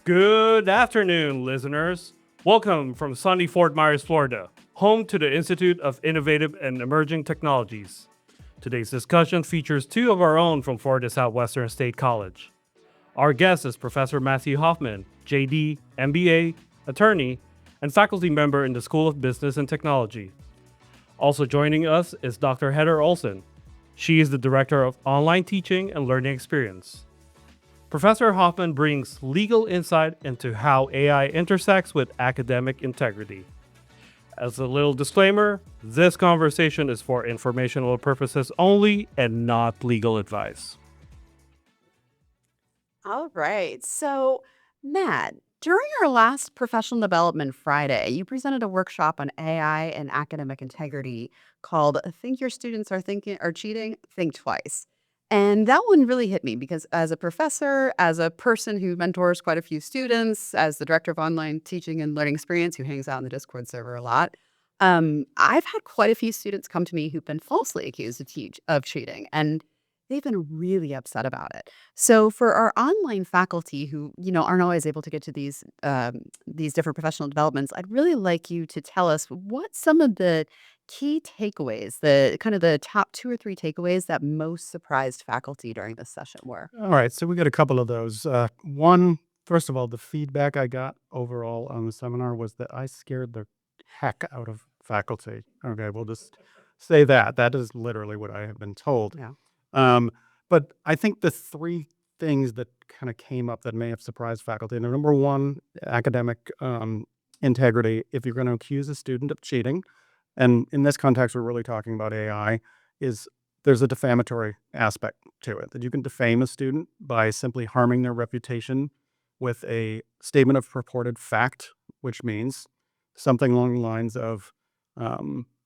Good afternoon, listeners. Welcome from sunny Fort Myers, Florida, home to the Institute of Innovative and Emerging Technologies. Today's discussion features two of our own from Florida Southwestern State College. Our guest is Professor Matthew Hoffman, JD, MBA, attorney, and faculty member in the School of Business and Technology. Also joining us is Dr. Heather Olson. She is the Director of Online Teaching and Learning Experience. Professor Hoffman brings legal insight into how AI intersects with academic integrity. As a little disclaimer, this conversation is for informational purposes only and not legal advice. All right. So, Matt, during our last Professional Development Friday, you presented a workshop on AI and academic integrity called "Think Your Students Are Thinking Are Cheating? Think Twice." And that one really hit me because as a professor, as a person who mentors quite a few students, as the director of online teaching and learning experience who hangs out in the Discord server a lot, I've had quite a few students come to me who've been falsely accused of cheating. And they've been really upset about it. So for our online faculty who, aren't always able to get to these different professional developments, I'd really like you to tell us what some of the key takeaways, the kind of the top 2 or 3 takeaways that most surprised faculty during this session were. All right, so we got a couple of those. One, first of all, the feedback I got overall on the seminar was that I scared the heck out of faculty. Okay, we'll just say that. That is literally what I have been told. Yeah. Um, but I think the three things that kind of came up that may have surprised faculty, and number one, academic integrity. If you're going to accuse a student of cheating, and in this context, we're really talking about AI, is there's a defamatory aspect to it, that you can defame a student by simply harming their reputation with a statement of purported fact, which means something along the lines of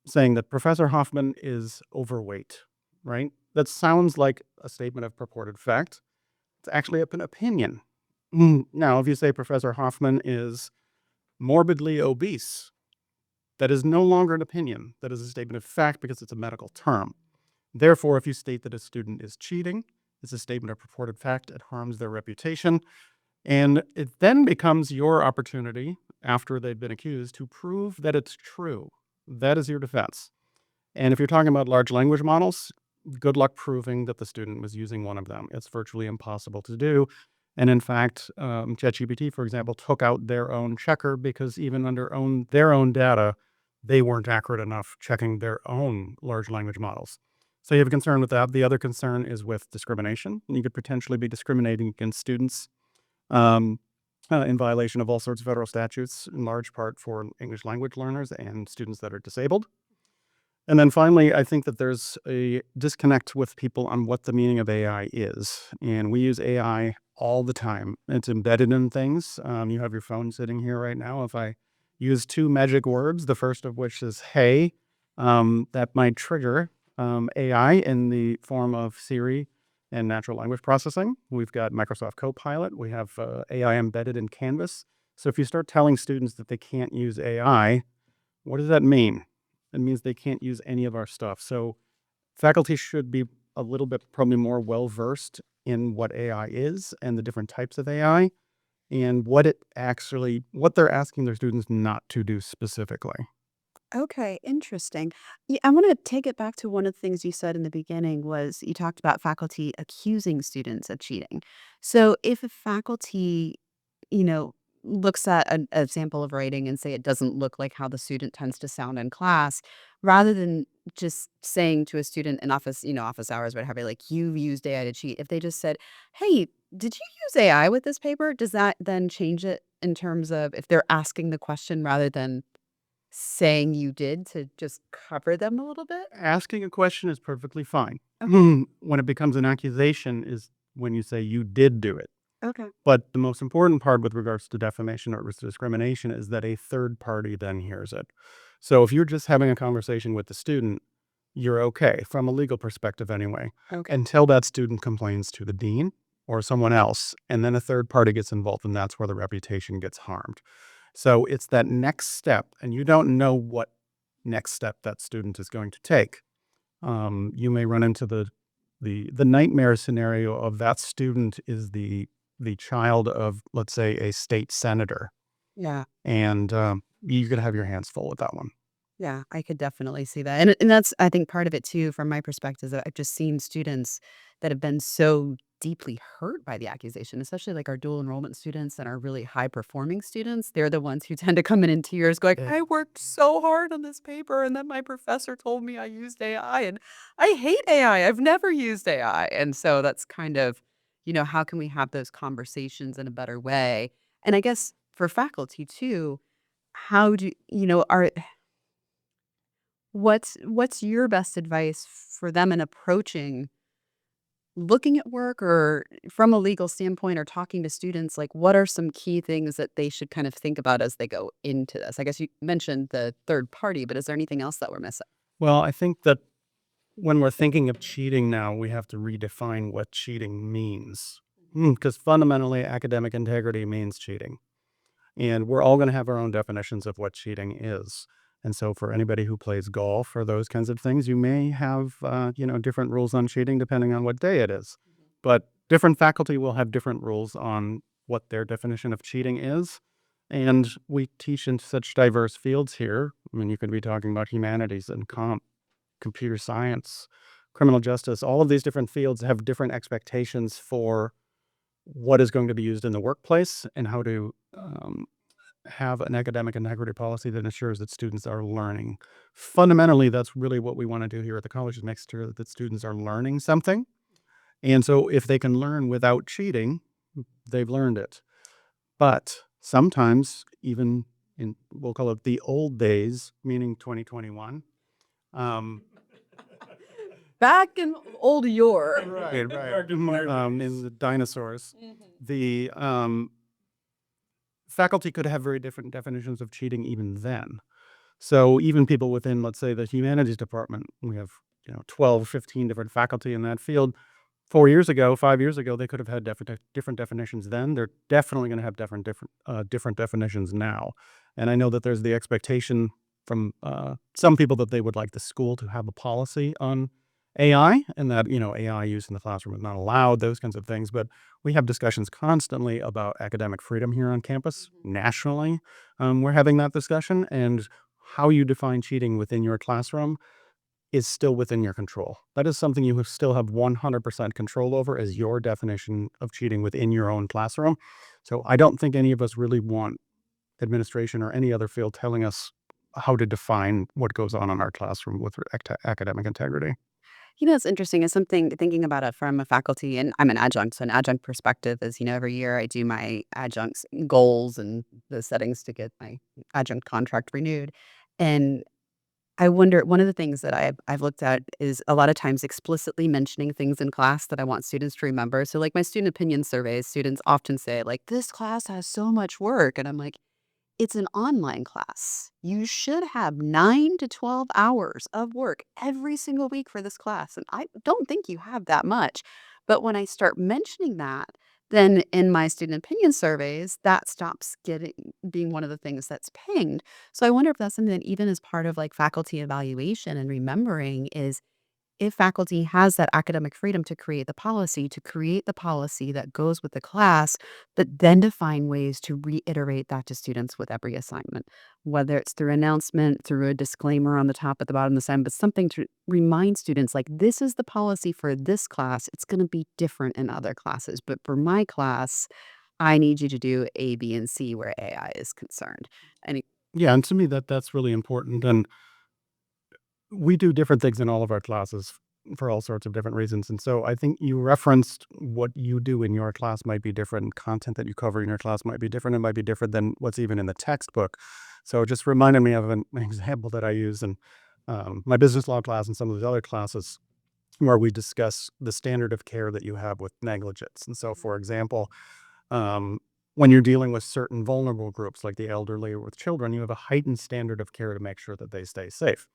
saying that Professor Hoffman is overweight, right? That sounds like a statement of purported fact. It's actually an opinion. Now, if you say Professor Hoffman is morbidly obese, that is no longer an opinion. That is a statement of fact because it's a medical term. Therefore, if you state that a student is cheating, it's a statement of purported fact. It harms their reputation. And it then becomes your opportunity, after they've been accused, to prove that it's true. That is your defense. And if you're talking about large language models, good luck proving that the student was using one of them. It's virtually impossible to do. And in fact, ChatGPT, for example, took out their own checker because even under their own data, they weren't accurate enough checking their own large language models. So you have a concern with that. The other concern is with discrimination. You could potentially be discriminating against students in violation of all sorts of federal statutes, in large part for English language learners and students that are disabled. And then finally, I think that there's a disconnect with people on what the meaning of AI is. And we use AI all the time. It's embedded in things. You have your phone sitting here right now. If I use two magic words, the first of which is hey, that might trigger AI in the form of Siri and natural language processing. We've got Microsoft Copilot. We have AI embedded in Canvas. So if you start telling students that they can't use AI, what does that mean? It means they can't use any of our stuff. So faculty should be a little bit probably more well-versed in what AI is and the different types of AI and what they're asking their students not to do specifically. Okay, interesting. Yeah, I want to take it back to one of the things you said in the beginning was you talked about faculty accusing students of cheating. So if a faculty, you know, looks at a sample of writing and say it doesn't look like how the student tends to sound in class, rather than just saying to a student in office, office hours, whatever, like you've used AI to cheat, if they just said, "Hey, did you use AI with this paper?" Does that then change it in terms of if they're asking the question rather than saying you did to just cover them a little bit? Asking a question is perfectly fine. Okay. When it becomes an accusation is when you say you did do it. Okay. But the most important part with regards to defamation or discrimination is that a third party then hears it. So if you're just having a conversation with the student, you're okay from a legal perspective anyway, Okay. until that student complains to the dean or someone else, and then a third party gets involved, and that's where the reputation gets harmed. So it's that next step, and you don't know what next step that student is going to take. You may run into the nightmare scenario of that student is the the child of, let's say, a state senator, Yeah. and you could have your hands full with that one. Yeah, I could definitely see that. And that's I think part of it too from my perspective that I've just seen students that have been so deeply hurt by the accusation, especially like our dual enrollment students and our really high performing students. They're the ones who tend to come in tears going, Eh, I worked so hard on this paper and then my professor told me I used AI and I hate AI. I've never used AI. And so that's kind of, how can we have those conversations in a better way? And I guess for faculty too, how do are what's your best advice for them in approaching looking at work or from a legal standpoint or talking to students? Like, what are some key things that they should kind of think about as they go into this? I guess you mentioned the third party, but is there anything else that we're missing? Well, I think that when we're thinking of cheating now, we have to redefine what cheating means. Because fundamentally, academic integrity means cheating. And we're all going to have our own definitions of what cheating is. And so, for anybody who plays golf or those kinds of things, you may have, different rules on cheating depending on what day it is. But different faculty will have different rules on what their definition of cheating is. And we teach in such diverse fields here. I mean, you could be talking about humanities and computer science, criminal justice. All of these different fields have different expectations for what is going to be used in the workplace and how to have an academic integrity policy that ensures that students are learning. Fundamentally, that's really what we want to do here at the college is make sure that students are learning something. And so if they can learn without cheating, they've learned it. But sometimes, even in, we'll call it the old days, meaning 2021, Back in old yore. right. In the dinosaurs, the faculty could have very different definitions of cheating even then. So even people within, let's say, the humanities department, we have 12, 15 different faculty in that field. 4 years ago, 5 years ago, they could have had different definitions then. They're definitely going to have different definitions now. And I know that there's the expectation from some people that they would like the school to have a policy on AI and that, AI use in the classroom is not allowed, those kinds of things. But we have discussions constantly about academic freedom here on campus nationally. We're having that discussion, and how you define cheating within your classroom is still within your control. That is something you still have 100% control over as your definition of cheating within your own classroom. So I don't think any of us really want administration or any other field telling us how to define what goes on in our classroom with respect to academic integrity. It's interesting. It's something thinking about it from a faculty, and I'm an adjunct. So, an adjunct perspective is, every year I do my adjuncts goals and the settings to get my adjunct contract renewed. And I wonder, one of the things that I've looked at is a lot of times explicitly mentioning things in class that I want students to remember. So, like my student opinion surveys, students often say, like, this class has so much work. And I'm like, it's an online class. You should have 9 to 12 hours of work every single week for this class, and I don't think you have that much. But when I start mentioning that, then in my student opinion surveys, that stops getting being one of the things that's pinged. So I wonder if that's something that even as part of, like, faculty evaluation and remembering is if faculty has that academic freedom to create the policy that goes with the class, but then to find ways to reiterate that to students with every assignment, whether it's through announcement, through a disclaimer on the top at the bottom of the assignment, but something to remind students like this is the policy for this class. It's going to be different in other classes, but for my class, I need you to do A, B, and C where AI is concerned. And Yeah, and to me that's really important. And we do different things in all of our classes for all sorts of different reasons. And so I think you referenced what you do in your class might be different. Content that you cover in your class might be different. It might be different than what's even in the textbook. So it just reminded me of an example that I use in my business law class and some of the other classes where we discuss the standard of care that you have with negligence. And so, for example, when you're dealing with certain vulnerable groups like the elderly or with children, you have a heightened standard of care to make sure that they stay safe.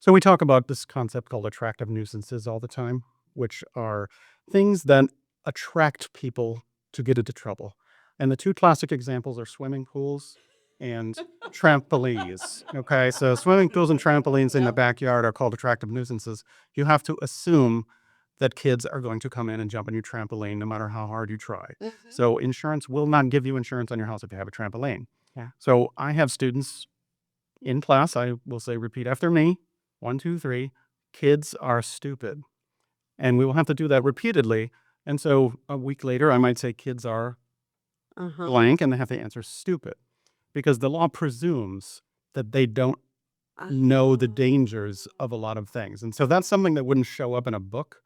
So we talk about this concept called attractive nuisances all the time, which are things that attract people to get into trouble. And the two classic examples are swimming pools and trampolines. Okay, so swimming pools and trampolines in the backyard are called attractive nuisances. You have to assume that kids are going to come in and jump on your trampoline no matter how hard you try. So insurance will not give you insurance on your house if you have a trampoline. Yeah. So I have students in class, I will say, repeat after me, 1, 2, 3, kids are stupid. And we will have to do that repeatedly. And so a week later, I might say kids are blank, and they have to answer stupid, because the law presumes that they don't know the dangers of a lot of things. And so that's something that wouldn't show up in a book,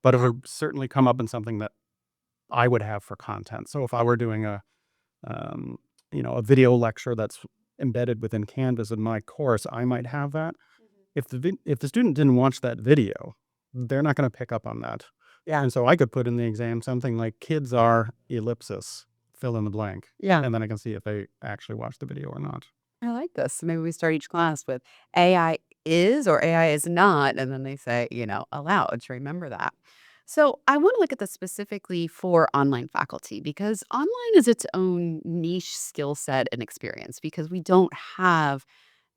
but it would certainly come up in something that I would have for content. So if I were doing a video lecture that's embedded within Canvas in my course, I might have that. If the student didn't watch that video, they're not going to pick up on that. Yeah. And so I could put in the exam something like kids are ellipsis, fill in the blank. Yeah. And then I can see if they actually watched the video or not. I like this. Maybe we start each class with AI is or AI is not, and then they say, aloud to remember that. So I want to look at this specifically for online faculty because online is its own niche skill set and experience because we don't have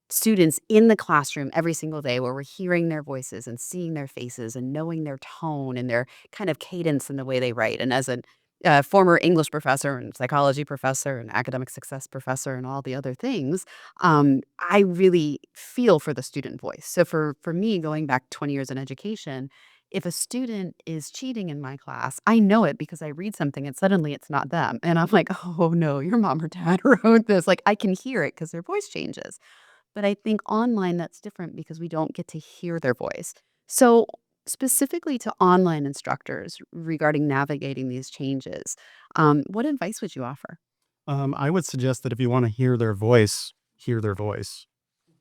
students in the classroom every single day where we're hearing their voices and seeing their faces and knowing their tone and their kind of cadence in the way they write. And as a former English professor and psychology professor and academic success professor and all the other things, I really feel for the student voice. So for me, going back 20 years in education, if a student is cheating in my class, I know it because I read something and suddenly it's not them. And I'm like, oh no, your mom or dad wrote this. Like I can hear it because their voice changes. But I think online that's different because we don't get to hear their voice. So, specifically to online instructors regarding navigating these changes, what advice would you offer? I would suggest that if you want to hear their voice,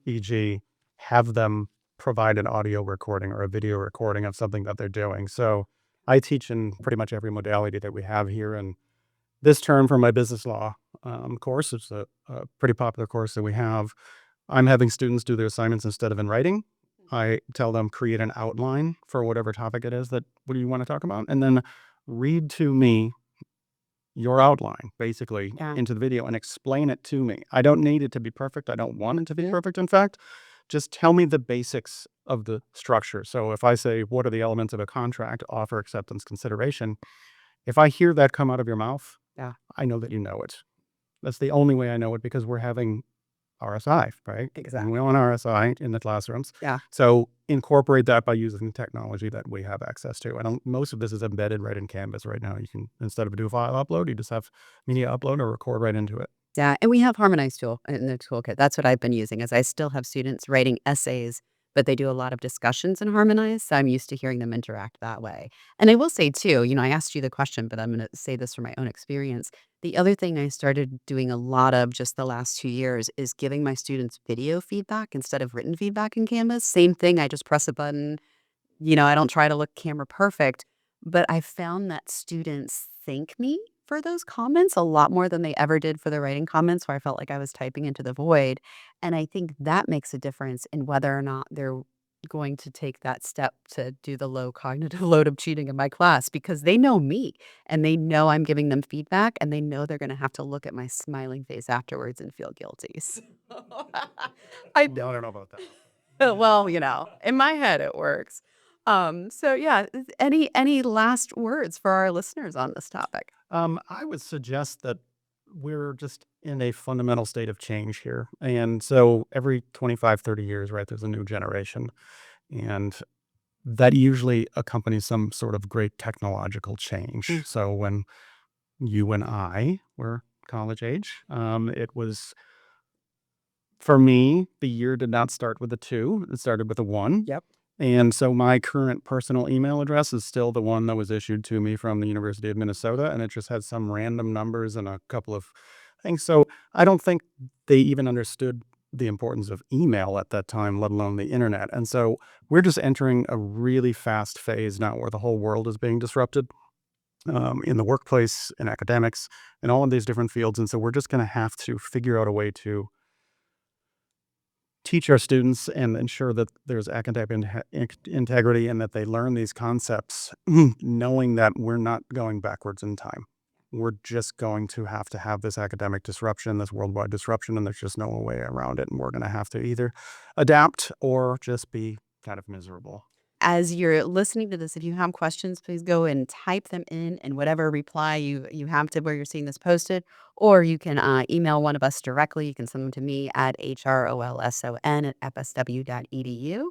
e.g., have them provide an audio recording or a video recording of something that they're doing. So I teach in pretty much every modality that we have here. And this term for my business law course, it's a pretty popular course that we have. I'm having students do their assignments instead of in writing. I tell them create an outline for whatever topic it is that what you want to talk about, and then read to me your outline basically Yeah. into the video and explain it to me. I don't need it to be perfect. I don't want it to be perfect. In fact, just tell me the basics of the structure. So if I say, what are the elements of a contract, offer, acceptance, consideration? If I hear that come out of your mouth, Yeah. I know that you know it. That's the only way I know it, because we're having RSI, right? Exactly. And we want RSI in the classrooms. Yeah. So incorporate that by using the technology that we have access to. And most of this is embedded right in Canvas right now. You can, instead of do file upload, you just have media upload or record right into it. Yeah, and we have Harmonize tool in the toolkit. That's what I've been using as I still have students writing essays, but they do a lot of discussions in Harmonize, so I'm used to hearing them interact that way. And I will say too, I asked you the question, but I'm gonna say this from my own experience. The other thing I started doing a lot of just the last 2 years is giving my students video feedback instead of written feedback in Canvas. Same thing, I just press a button. I don't try to look camera perfect, but I found that students thank me for those comments a lot more than they ever did for the writing comments where I felt like I was typing into the void. And I think that makes a difference in whether or not they're going to take that step to do the low cognitive load of cheating in my class because they know me and they know I'm giving them feedback and they know they're going to have to look at my smiling face afterwards and feel guilty. So I No, I don't know about that. well, in my head it works. So yeah, any last words for our listeners on this topic? I would suggest that we're just in a fundamental state of change here. And so every 25, 30 years, right, there's a new generation. And that usually accompanies some sort of great technological change. So when you and I were college age, it was, for me, the year did not start with a 2. It started with a 1. Yep. And so my current personal email address is still the one that was issued to me from the University of Minnesota, and it just has some random numbers and a couple of things. So I don't think they even understood the importance of email at that time, let alone the internet. And so we're just entering a really fast phase now where the whole world is being disrupted, in the workplace, in academics, in all of these different fields. And so we're just going to have to figure out a way to teach our students and ensure that there's academic integrity and that they learn these concepts, knowing that we're not going backwards in time. We're just going to have this academic disruption, this worldwide disruption, and there's just no way around it. And we're going to have to either adapt or just be kind of miserable. as you're listening to this, if you have questions, please go and type them in whatever reply you have to where you're seeing this posted, or you can email one of us directly. You can send them to me at hrolson@fsw.edu.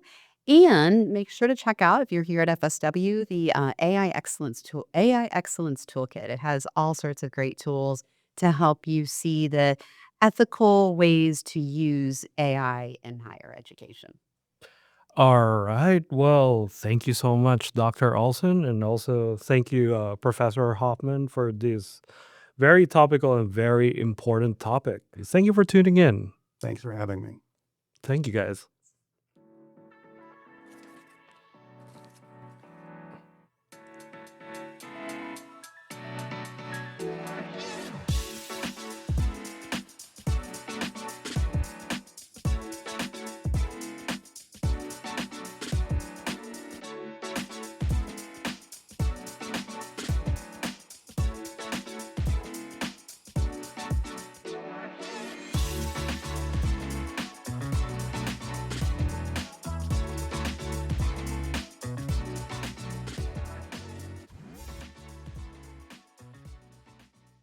And make sure to check out, if you're here at FSW, the AI Excellence Toolkit. It has all sorts of great tools to help you see the ethical ways to use AI in higher education. All right. Well, thank you so much, Dr. Olson. And also thank you, Professor Hoffman, for this very topical and very important topic. Thank you for tuning in. Thanks for having me. Thank you, guys.